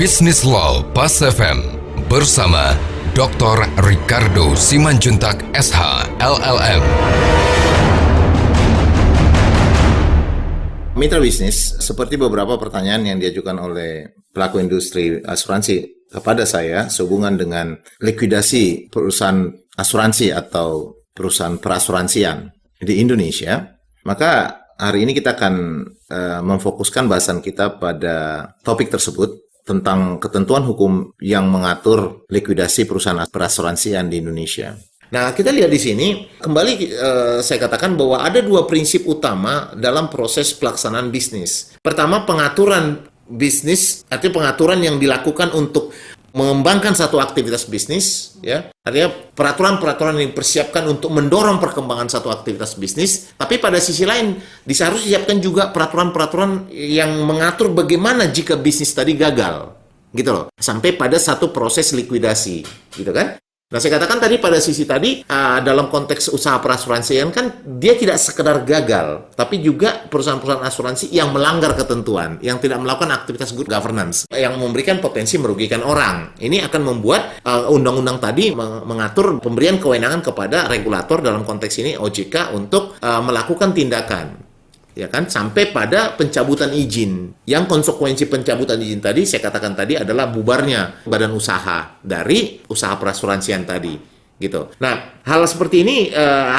Business Law Pas FM bersama Dr. Ricardo Simanjuntak SH LLM. Mitra bisnis, seperti beberapa pertanyaan yang diajukan oleh pelaku industri asuransi kepada saya sehubungan dengan likuidasi perusahaan asuransi atau perusahaan perasuransian di Indonesia, maka hari ini kita akan memfokuskan bahasan kita pada topik tersebut tentang ketentuan hukum yang mengatur likuidasi perusahaan perasuransian di Indonesia. Nah, kita lihat di sini, kembali saya katakan bahwa ada dua prinsip utama dalam proses pelaksanaan bisnis. Pertama, pengaturan bisnis, artinya pengaturan yang dilakukan untuk mengembangkan satu aktivitas bisnis, ya. Artinya peraturan-peraturan yang dipersiapkan untuk mendorong perkembangan satu aktivitas bisnis, tapi pada sisi lain harus disiapkan juga peraturan-peraturan yang mengatur bagaimana jika bisnis tadi gagal, gitu loh. Sampai pada satu proses likuidasi, gitu kan? Nah, saya katakan tadi pada sisi tadi, dalam konteks usaha perasuransian kan dia tidak sekedar gagal, tapi juga perusahaan-perusahaan asuransi yang melanggar ketentuan, yang tidak melakukan aktivitas good governance, yang memberikan potensi merugikan orang. Ini akan membuat undang-undang tadi mengatur pemberian kewenangan kepada regulator, dalam konteks ini OJK, untuk melakukan tindakan. Ya kan, sampai pada pencabutan izin. Yang konsekuensi pencabutan izin tadi saya katakan tadi adalah bubarnya badan usaha dari usaha perasuransian tadi, gitu. Nah, hal seperti ini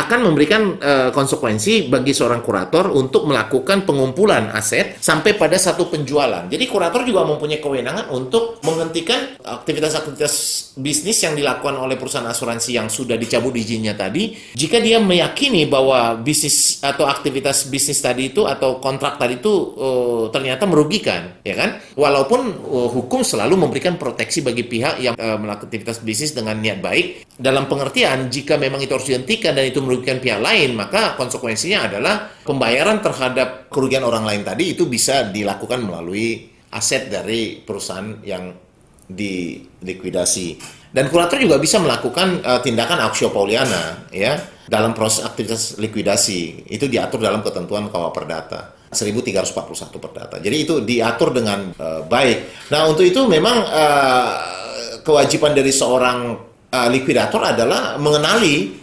akan memberikan konsekuensi bagi seorang kurator untuk melakukan pengumpulan aset sampai pada satu penjualan. Jadi kurator juga mempunyai kewenangan untuk menghentikan aktivitas-aktivitas bisnis yang dilakukan oleh perusahaan asuransi yang sudah dicabut izinnya tadi, jika dia meyakini bahwa bisnis atau aktivitas bisnis tadi itu atau kontrak tadi itu ternyata merugikan, ya kan? Walaupun hukum selalu memberikan proteksi bagi pihak yang melakukan aktivitas bisnis dengan niat baik, dalam pengertian jika memang itu harus dihentikan dan itu merugikan pihak lain, maka konsekuensinya adalah pembayaran terhadap kerugian orang lain tadi itu bisa dilakukan melalui aset dari perusahaan yang dilikuidasi. Dan kurator juga bisa melakukan tindakan actio pauliana, ya, dalam proses aktivitas likuidasi. Itu diatur dalam ketentuan KUH Perdata 1341 Perdata. Jadi itu diatur dengan baik. Nah, untuk itu memang kewajiban dari seorang likuidator adalah mengenali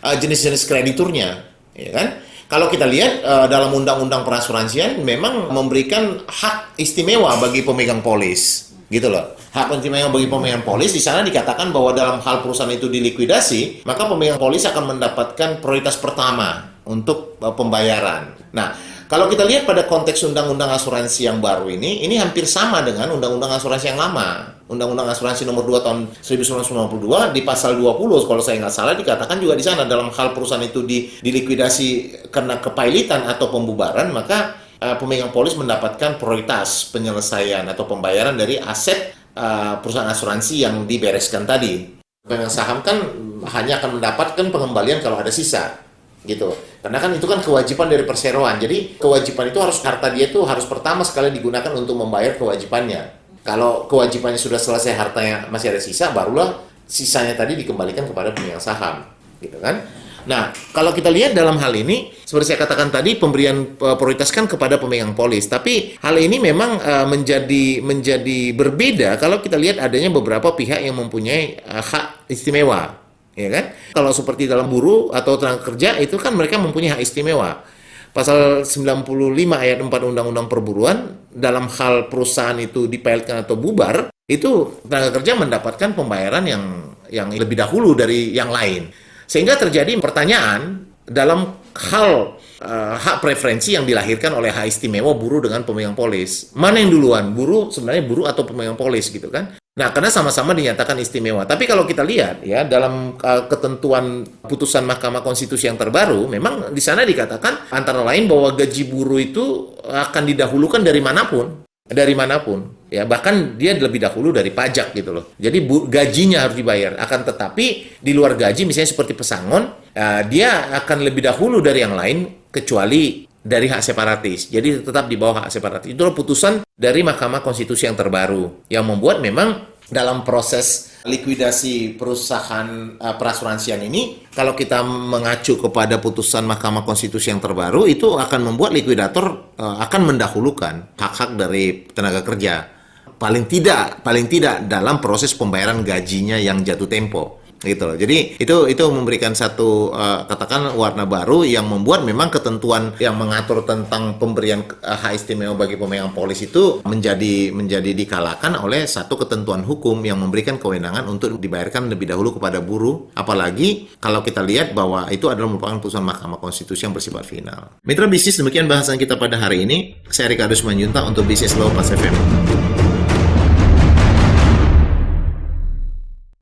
jenis-jenis krediturnya, ya kan? Kalau kita lihat dalam undang-undang perasuransian memang memberikan hak istimewa bagi pemegang polis, gitu loh. Hak istimewa bagi pemegang polis di sana dikatakan bahwa dalam hal perusahaan itu dilikuidasi, maka pemegang polis akan mendapatkan prioritas pertama untuk pembayaran. Nah, kalau kita lihat pada konteks undang-undang asuransi yang baru ini hampir sama dengan undang-undang asuransi yang lama. Undang-undang asuransi nomor 2 tahun 1992 di pasal 20 kalau saya nggak salah dikatakan juga di sana dalam hal perusahaan itu dilikuidasi karena kepailitan atau pembubaran, maka pemegang polis mendapatkan prioritas penyelesaian atau pembayaran dari aset perusahaan asuransi yang dibereskan tadi. Pemegang saham kan hanya akan mendapatkan pengembalian kalau ada sisa, gitu. Karena kan itu kan kewajiban dari perseroan. Jadi kewajiban itu harta dia itu harus pertama sekali digunakan untuk membayar kewajibannya. Kalau kewajibannya sudah selesai, hartanya masih ada sisa, barulah sisanya tadi dikembalikan kepada pemegang saham, gitu kan? Nah, kalau kita lihat dalam hal ini, seperti saya katakan tadi, pemberian prioritas kan kepada pemegang polis. Tapi hal ini memang menjadi berbeda kalau kita lihat adanya beberapa pihak yang mempunyai hak istimewa, ya kan? Kalau seperti dalam buruh atau tenaga kerja itu kan mereka mempunyai hak istimewa. Pasal 95 ayat 4 Undang-Undang Perburuan, dalam hal perusahaan itu dipailkan atau bubar, itu tenaga kerja mendapatkan pembayaran yang lebih dahulu dari yang lain. Sehingga terjadi pertanyaan dalam hal hak preferensi yang dilahirkan oleh hak istimewa buruh dengan pemegang polis. Mana yang duluan? Sebenarnya buruh atau pemegang polis, gitu kan? Nah, karena sama-sama dinyatakan istimewa. Tapi kalau kita lihat ya dalam ketentuan putusan Mahkamah Konstitusi yang terbaru, memang di sana dikatakan antara lain bahwa gaji buruh itu akan didahulukan dari manapun, ya, bahkan dia lebih dahulu dari pajak, gitu loh. Jadi gajinya harus dibayar. Akan tetapi di luar gaji, misalnya seperti pesangon, dia akan lebih dahulu dari yang lain kecuali dari hak separatis. Jadi tetap di bawah hak separatis. Itulah putusan dari Mahkamah Konstitusi yang terbaru yang membuat memang dalam proses likuidasi perusahaan perasuransian ini, kalau kita mengacu kepada putusan Mahkamah Konstitusi yang terbaru, itu akan membuat likuidator akan mendahulukan hak-hak dari tenaga kerja. paling tidak dalam proses pembayaran gajinya yang jatuh tempo. Gitu loh. Jadi itu memberikan satu katakan warna baru yang membuat memang ketentuan yang mengatur tentang pemberian hak istimewa bagi pemegang polis itu menjadi dikalahkan oleh satu ketentuan hukum yang memberikan kewenangan untuk dibayarkan lebih dahulu kepada buruh, apalagi kalau kita lihat bahwa itu adalah merupakan putusan Mahkamah Konstitusi yang bersifat final. Mitra bisnis, demikian bahasan kita pada hari ini. Saya Ricardo Simanjuntak untuk Bisnis Law Pas FM.